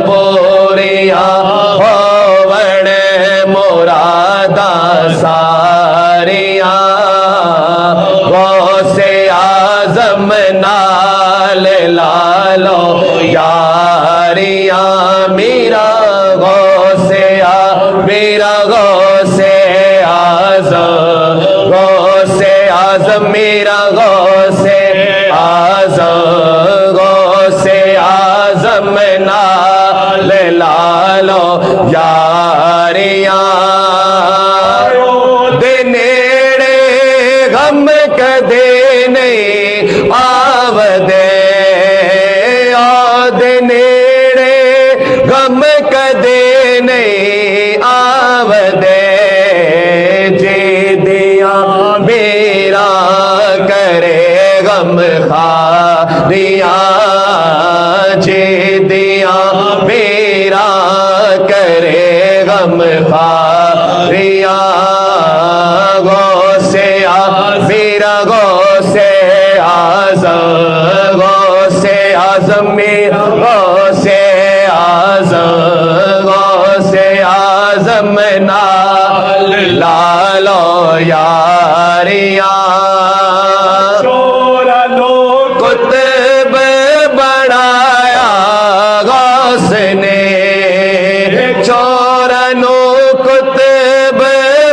پوریاں ہووڑ مرادا ساریاں غوث اعظم نال لالو یاریاں میرا غوث میرا غوث اعظم غوث اعظم میرا غوث اعظم غوث اعظم نال لالو یاریاں نیڑے غم کدے نہیں آودے نیڑے غم کدے نہیں آودے جی دیا میرا کرے غم خاریاں جی دیا میرا کرے غم خاریاں غوث میرا غوث اعظم غوث اعظم میرا غوث اعظم غوث اعظم نال لالو یاریاں قطب بڑھایا غوث نے چورنو قطب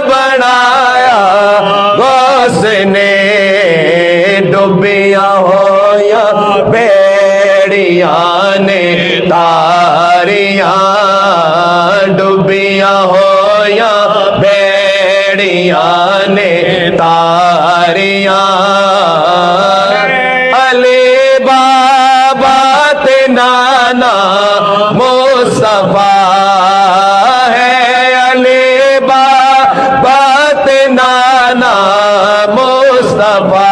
بڑھایا غوث نے ڈوبیاں ہو یا بیڑیاں نے تاریاں ڈوبیاں ہو یا بیڑیاں نے تاریاں علی بابا تے نانا مصطفیٰ ہے علی بابا تے نانا مصطفیٰ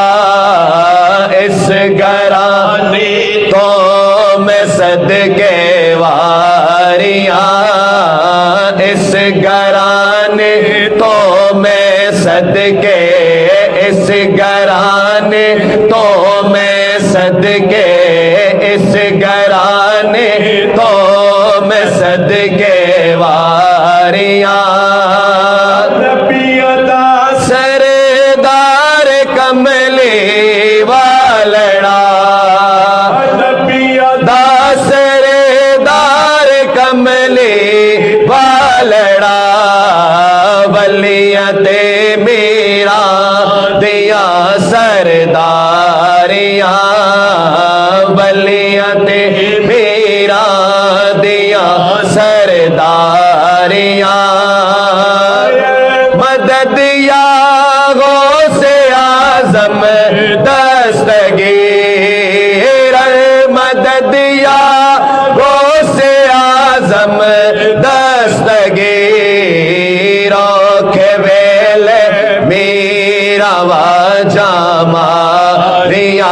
اس گھرانے تو میں صدقے واریاں اس گھرانے تو میں صدقے اس گھرانے تو میں صدقے اس گھرانے تو میں صدقے واریاں سردار کملی والڑا سردار کملی والڑا ولیت میرا دیا سرداریاں ولیت میرا دیا سرداریاں مدد یا غوث اعظم دستگیر مدد یا غوث اعظم دستگیر اوکھے ویل میرا واجہ ماریاں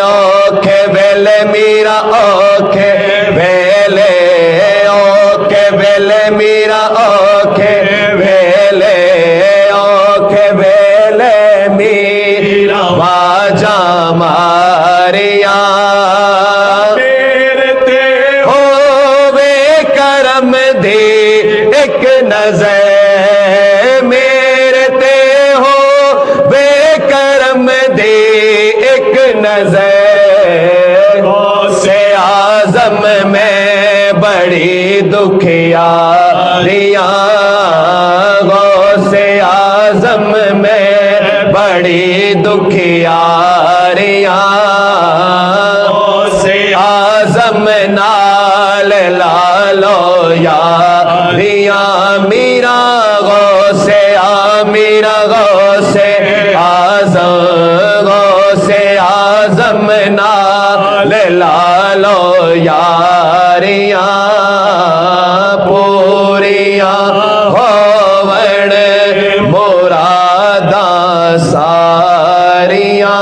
اوکھے ویل میرا اوکھے ویلے اوکھے ویلے میرا اوکھے ویلے اوکھے ویلے میرا واجہ ماریاں ہووے کرم دی ایک نظر میرے تے ہووے کرم دی ایک نظر غوث اعظم میں بڑی دکھیاریاں غوث اعظم میں بڑی دکھیاریاں غوث اعظم نال لالو یاریاں میرا غوث میرا غوث اعظم غوث اعظم نال لالو یاریاں پوریاں ہووڑ مرادا ساریاں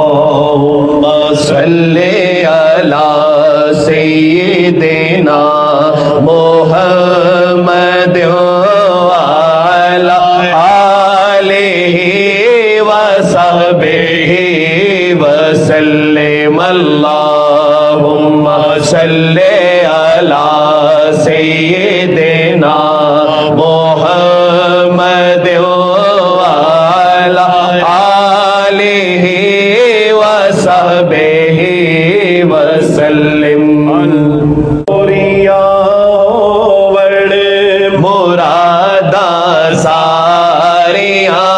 اللہم صلی علی سیدنا محمد وعلی آلہ اللهم صل على سيدنا محمد وعلى آله وصحبه وسلم مرادا ساریاں